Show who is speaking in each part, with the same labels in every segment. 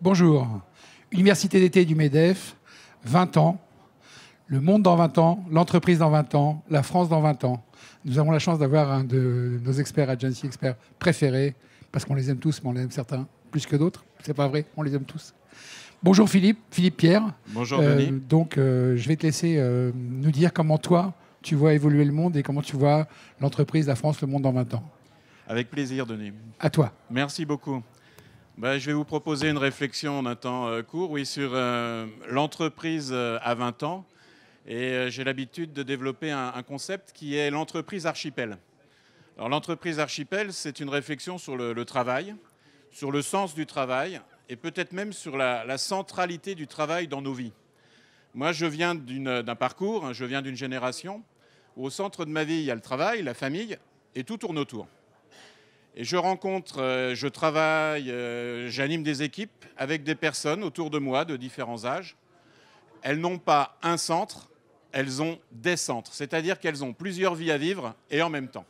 Speaker 1: Bonjour. Université d'été du MEDEF, 20 ans. Le monde dans 20 ans, l'entreprise dans 20 ans, la France dans 20 ans. Nous avons la chance d'avoir un de nos experts, Agency Experts préférés, parce qu'on les aime tous, mais on les aime certains plus que d'autres. C'est pas vrai, on les aime tous. Bonjour Philippe Pierre.
Speaker 2: Bonjour Denis.
Speaker 1: Je vais te laisser nous dire comment toi, tu vois évoluer le monde et comment tu vois l'entreprise, la France, le monde dans 20 ans.
Speaker 2: Avec plaisir Denis.
Speaker 1: À toi.
Speaker 2: Merci beaucoup. Je vais vous proposer une réflexion en un temps court sur l'entreprise à 20 ans. Et j'ai l'habitude de développer un concept qui est l'entreprise archipel. Alors l'entreprise archipel, c'est une réflexion sur le travail, sur le sens du travail et peut-être même sur la centralité du travail dans nos vies. Moi, je viens d'un parcours, je viens d'une génération où au centre de ma vie, il y a le travail, la famille et tout tourne autour. Et je rencontre, je travaille, j'anime des équipes avec des personnes autour de moi de différents âges. Elles n'ont pas un centre, elles ont des centres, c'est-à-dire qu'elles ont plusieurs vies à vivre et en même temps.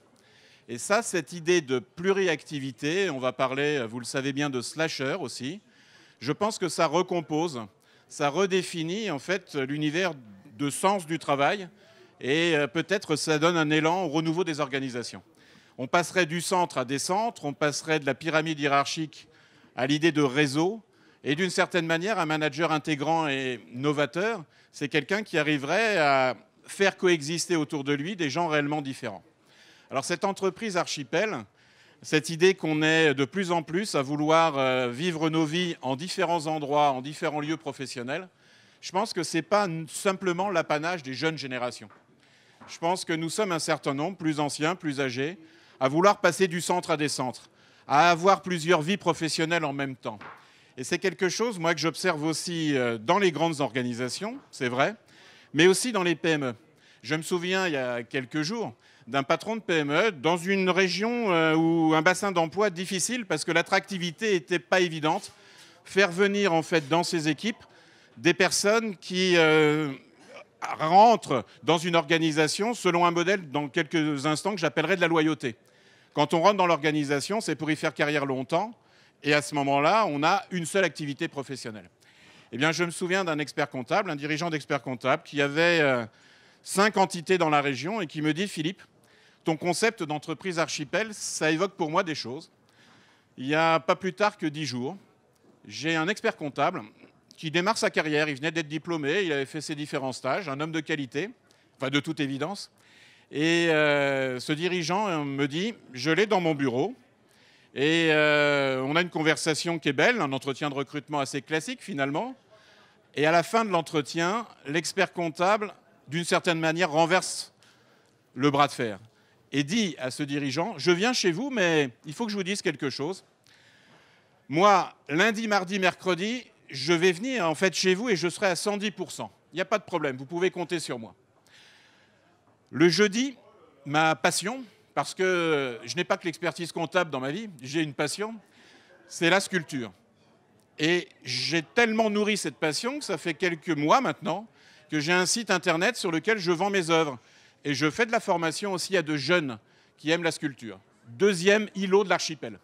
Speaker 2: Et ça, cette idée de pluriactivité, on va parler, vous le savez bien, de slasher aussi, je pense que ça recompose, ça redéfinit en fait l'univers de sens du travail et peut-être ça donne un élan au renouveau des organisations. On passerait du centre à des centres, on passerait de la pyramide hiérarchique à l'idée de réseau. Et d'une certaine manière, un manager intégrant et novateur, c'est quelqu'un qui arriverait à faire coexister autour de lui des gens réellement différents. Alors cette entreprise archipel, cette idée qu'on est de plus en plus à vouloir vivre nos vies en différents endroits, en différents lieux professionnels, je pense que ce n'est pas simplement l'apanage des jeunes générations. Je pense que nous sommes un certain nombre, plus anciens, plus âgés, à vouloir passer du centre à des centres, à avoir plusieurs vies professionnelles en même temps. Et c'est quelque chose, moi, que j'observe aussi dans les grandes organisations, c'est vrai, mais aussi dans les PME. Je me souviens, il y a quelques jours, d'un patron de PME dans une région où un bassin d'emploi difficile parce que l'attractivité n'était pas évidente, faire venir en fait dans ses équipes des personnes qui rentrent dans une organisation selon un modèle dans quelques instants que j'appellerais de la loyauté. Quand on rentre dans l'organisation, c'est pour y faire carrière longtemps. Et à ce moment-là, on a une seule activité professionnelle. Eh bien, je me souviens d'un expert comptable, un dirigeant d'expert comptable, qui avait 5 entités dans la région et qui me dit « Philippe, ton concept d'entreprise archipel, ça évoque pour moi des choses. Il n'y a pas plus tard que 10 jours, j'ai un expert comptable qui démarre sa carrière. Il venait d'être diplômé, il avait fait ses différents stages, un homme de qualité, enfin de toute évidence. Et ce dirigeant me dit « Je l'ai dans mon bureau ». Et on a une conversation qui est belle, un entretien de recrutement assez classique finalement. Et à la fin de l'entretien, l'expert comptable, d'une certaine manière, renverse le bras de fer et dit à ce dirigeant « Je viens chez vous, mais il faut que je vous dise quelque chose. Moi, lundi, mardi, mercredi, je vais venir en fait chez vous et je serai à 110%. Il n'y a pas de problème, vous pouvez compter sur moi. Le jeudi, ma passion, parce que je n'ai pas que l'expertise comptable dans ma vie, j'ai une passion, c'est la sculpture. Et j'ai tellement nourri cette passion que ça fait quelques mois maintenant que j'ai un site internet sur lequel je vends mes œuvres. Et je fais de la formation aussi à de jeunes qui aiment la sculpture. Deuxième îlot de l'archipel.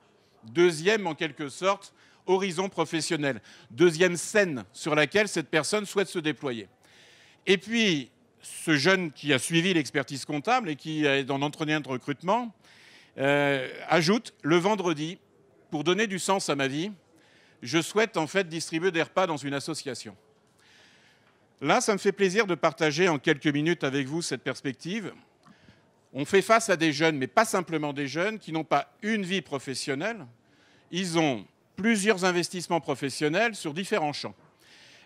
Speaker 2: Deuxième, en quelque sorte, horizon professionnel. Deuxième scène sur laquelle cette personne souhaite se déployer. Et puis, ce jeune qui a suivi l'expertise comptable et qui est dans l'entretien de recrutement ajoute le vendredi, pour donner du sens à ma vie, je souhaite en fait distribuer des repas dans une association. Là, ça me fait plaisir de partager en quelques minutes avec vous cette perspective. On fait face à des jeunes, mais pas simplement des jeunes, qui n'ont pas une vie professionnelle, ils ont plusieurs investissements professionnels sur différents champs.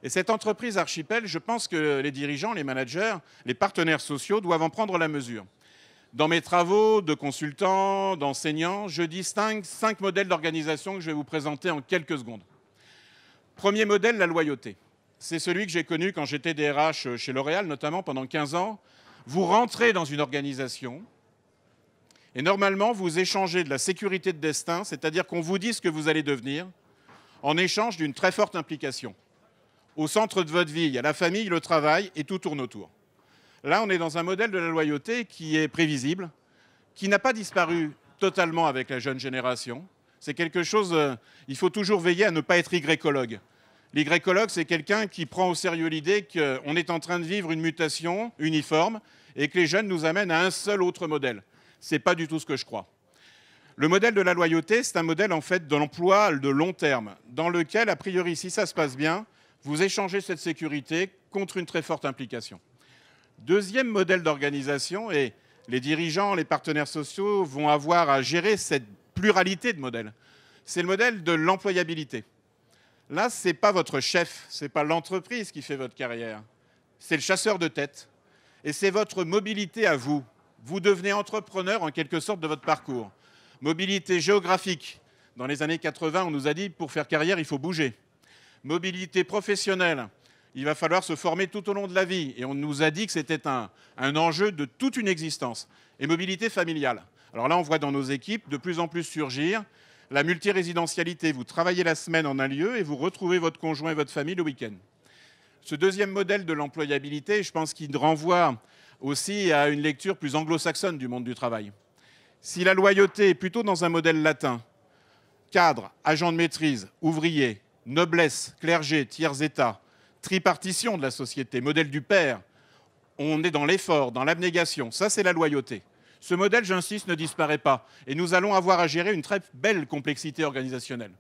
Speaker 2: Et cette entreprise archipel, je pense que les dirigeants, les managers, les partenaires sociaux doivent en prendre la mesure. Dans mes travaux de consultant, d'enseignant, je distingue 5 modèles d'organisation que je vais vous présenter en quelques secondes. Premier modèle, la loyauté. C'est celui que j'ai connu quand j'étais DRH chez L'Oréal, notamment pendant 15 ans. Vous rentrez dans une organisation et normalement, vous échangez de la sécurité de destin, c'est-à-dire qu'on vous dit ce que vous allez devenir, en échange d'une très forte implication. Au centre de votre vie, il y a la famille, le travail et tout tourne autour. Là, on est dans un modèle de la loyauté qui est prévisible, qui n'a pas disparu totalement avec la jeune génération. C'est quelque chose, il faut toujours veiller à ne pas être Y-écologue. L'Y-cologue, c'est quelqu'un qui prend au sérieux l'idée qu'on est en train de vivre une mutation uniforme et que les jeunes nous amènent à un seul autre modèle. Ce n'est pas du tout ce que je crois. Le modèle de la loyauté, c'est un modèle en fait de l'emploi de long terme, dans lequel, a priori, si ça se passe bien, vous échangez cette sécurité contre une très forte implication. Deuxième modèle d'organisation, et les dirigeants, les partenaires sociaux vont avoir à gérer cette pluralité de modèles. C'est le modèle de l'employabilité. Là, ce n'est pas votre chef, ce n'est pas l'entreprise qui fait votre carrière, c'est le chasseur de tête. Et c'est votre mobilité à vous. Vous devenez entrepreneur en quelque sorte de votre parcours. Mobilité géographique. Dans les années 80, on nous a dit pour faire carrière, il faut bouger. Mobilité professionnelle. Il va falloir se former tout au long de la vie. Et on nous a dit que c'était un enjeu de toute une existence. Et mobilité familiale. Alors là, on voit dans nos équipes de plus en plus surgir la multirésidentialité. Vous travaillez la semaine en un lieu et vous retrouvez votre conjoint et votre famille le week-end. Ce deuxième modèle de l'employabilité, je pense qu'il renvoie aussi à une lecture plus anglo-saxonne du monde du travail. Si la loyauté est plutôt dans un modèle latin, cadre, agent de maîtrise, ouvrier, noblesse, clergé, tiers-état, tripartition de la société, modèle du père, on est dans l'effort, dans l'abnégation. Ça, c'est la loyauté. Ce modèle, j'insiste, ne disparaît pas. Et nous allons avoir à gérer une très belle complexité organisationnelle.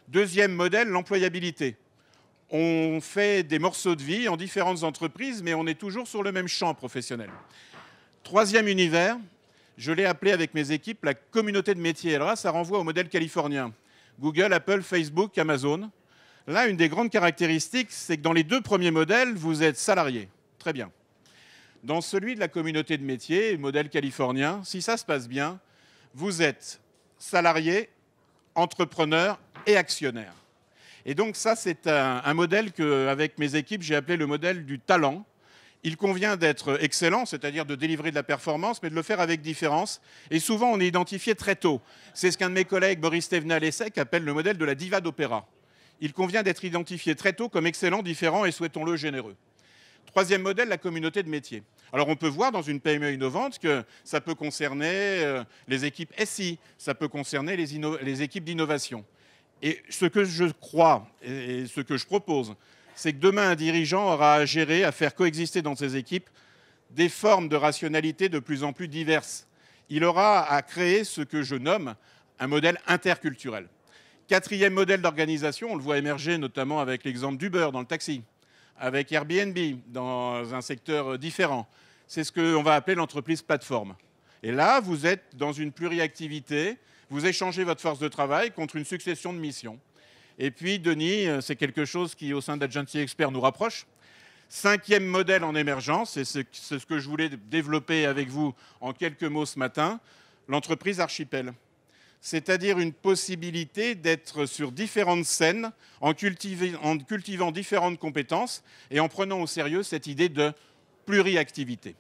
Speaker 2: Deuxième modèle, l'employabilité. On fait des morceaux de vie en différentes entreprises, mais on est toujours sur le même champ professionnel. Troisième univers, je l'ai appelé avec mes équipes la communauté de métiers. Alors là, ça renvoie au modèle californien. Google, Apple, Facebook, Amazon. Là, une des grandes caractéristiques, c'est que dans les deux premiers modèles, vous êtes salarié. Très bien. Dans celui de la communauté de métiers, modèle californien, si ça se passe bien, vous êtes salarié, entrepreneur et actionnaire. Et donc ça, c'est un modèle qu'avec mes équipes, j'ai appelé le modèle du talent. Il convient d'être excellent, c'est-à-dire de délivrer de la performance, mais de le faire avec différence. Et souvent, on est identifié très tôt. C'est ce qu'un de mes collègues, Boris Thévenet-Lessec, appelle le modèle de la diva d'opéra. Il convient d'être identifié très tôt comme excellent, différent et, souhaitons-le, généreux. Troisième modèle, la communauté de métiers. Alors on peut voir dans une PME innovante que ça peut concerner les équipes SI, ça peut concerner les équipes d'innovation. Et ce que je crois et ce que je propose, c'est que demain, un dirigeant aura à gérer, à faire coexister dans ses équipes des formes de rationalité de plus en plus diverses. Il aura à créer ce que je nomme un modèle interculturel. Quatrième modèle d'organisation, on le voit émerger notamment avec l'exemple d'Uber dans le taxi, avec Airbnb dans un secteur différent. C'est ce qu'on va appeler l'entreprise plateforme. Et là, vous êtes dans une pluriactivité. Vous échangez votre force de travail contre une succession de missions. Et puis, Denis, c'est quelque chose qui, au sein d'Agency Expert, nous rapproche. Cinquième modèle en émergence, et c'est ce que je voulais développer avec vous en quelques mots ce matin, l'entreprise archipel. C'est-à-dire une possibilité d'être sur différentes scènes, en cultivant différentes compétences et en prenant au sérieux cette idée de pluriactivité.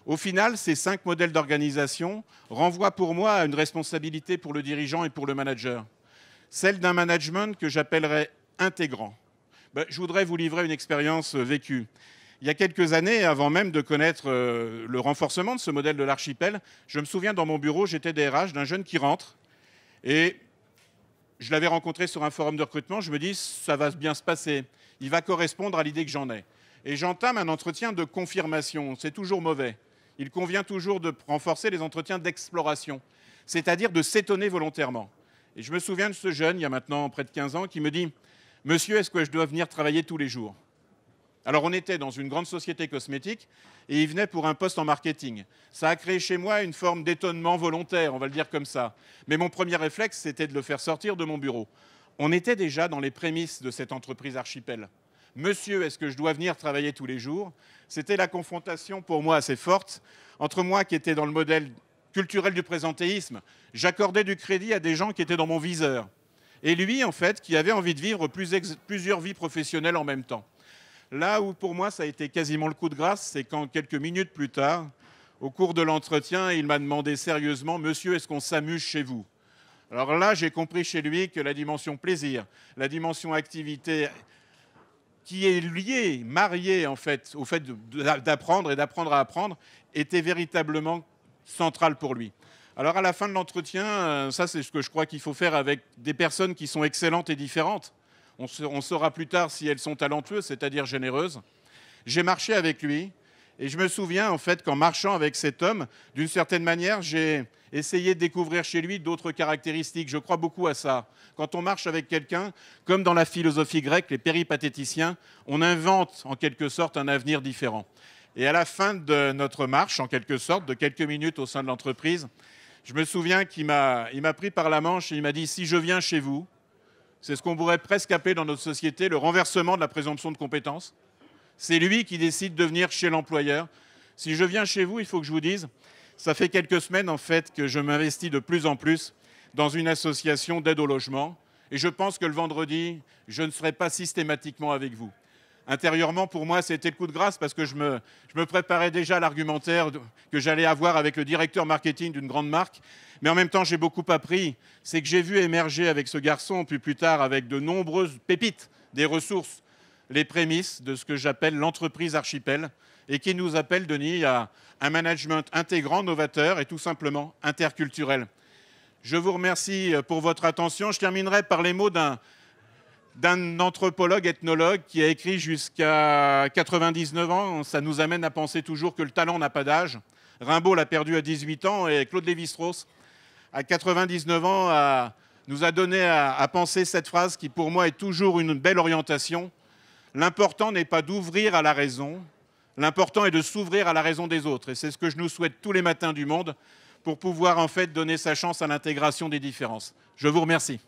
Speaker 2: Au final, ces 5 modèles d'organisation renvoient pour moi à une responsabilité pour le dirigeant et pour le manager. Celle d'un management que j'appellerais intégrant. Je voudrais vous livrer une expérience vécue. Il y a quelques années, avant même de connaître le renforcement de ce modèle de l'archipel, je me souviens dans mon bureau, j'étais DRH d'un jeune qui rentre et je l'avais rencontré sur un forum de recrutement. Je me dis, ça va bien se passer, il va correspondre à l'idée que j'en ai. Et j'entame un entretien de confirmation, c'est toujours mauvais. Il convient toujours de renforcer les entretiens d'exploration, c'est-à-dire de s'étonner volontairement. Et je me souviens de ce jeune, il y a maintenant près de 15 ans, qui me dit « Monsieur, est-ce que je dois venir travailler tous les jours ?» Alors on était dans une grande société cosmétique et il venait pour un poste en marketing. Ça a créé chez moi une forme d'étonnement volontaire, on va le dire comme ça. Mais mon premier réflexe, c'était de le faire sortir de mon bureau. On était déjà dans les prémices de cette entreprise archipel. Monsieur, est-ce que je dois venir travailler tous les jours? C'était la confrontation pour moi assez forte entre moi qui était dans le modèle culturel du présentéisme. J'accordais du crédit à des gens qui étaient dans mon viseur. Et lui, en fait, qui avait envie de vivre plusieurs vies professionnelles en même temps. Là où pour moi ça a été quasiment le coup de grâce, c'est quand quelques minutes plus tard, au cours de l'entretien, il m'a demandé sérieusement « Monsieur, est-ce qu'on s'amuse chez vous ?» Alors là, j'ai compris chez lui que la dimension plaisir, la dimension activité, qui est liée, mariée en fait, au fait d'apprendre et d'apprendre à apprendre, était véritablement centrale pour lui. Alors à la fin de l'entretien, ça c'est ce que je crois qu'il faut faire avec des personnes qui sont excellentes et différentes. On saura plus tard si elles sont talentueuses, c'est-à-dire généreuses. J'ai marché avec lui et je me souviens en fait qu'en marchant avec cet homme, d'une certaine manière, j'ai essayé de découvrir chez lui d'autres caractéristiques. Je crois beaucoup à ça. Quand on marche avec quelqu'un, comme dans la philosophie grecque, les péripatéticiens, on invente en quelque sorte un avenir différent. Et à la fin de notre marche, en quelque sorte, de quelques minutes au sein de l'entreprise, je me souviens qu'il m'a pris par la manche et il m'a dit « Si je viens chez vous », c'est ce qu'on pourrait presque appeler dans notre société le renversement de la présomption de compétence. C'est lui qui décide de venir chez l'employeur. Si je viens chez vous, il faut que je vous dise, ça fait quelques semaines en fait que je m'investis de plus en plus dans une association d'aide au logement. Et je pense que le vendredi, je ne serai pas systématiquement avec vous. Intérieurement, pour moi, c'était le coup de grâce parce que je me préparais déjà à l'argumentaire que j'allais avoir avec le directeur marketing d'une grande marque. Mais en même temps, j'ai beaucoup appris. C'est que j'ai vu émerger avec ce garçon, puis plus tard avec de nombreuses pépites, des ressources, les prémices de ce que j'appelle l'entreprise archipel et qui nous appelle, Denis, à un management intégrant, novateur et tout simplement interculturel. Je vous remercie pour votre attention. Je terminerai par les mots d'un anthropologue, ethnologue qui a écrit jusqu'à 99 ans. Ça nous amène à penser toujours que le talent n'a pas d'âge. Rimbaud l'a perdu à 18 ans et Claude Lévi-Strauss, à 99 ans, nous a donné à penser cette phrase qui, pour moi, est toujours une belle orientation. L'important n'est pas d'ouvrir à la raison, l'important est de s'ouvrir à la raison des autres. Et c'est ce que je nous souhaite tous les matins du monde pour pouvoir en fait donner sa chance à l'intégration des différences. Je vous remercie.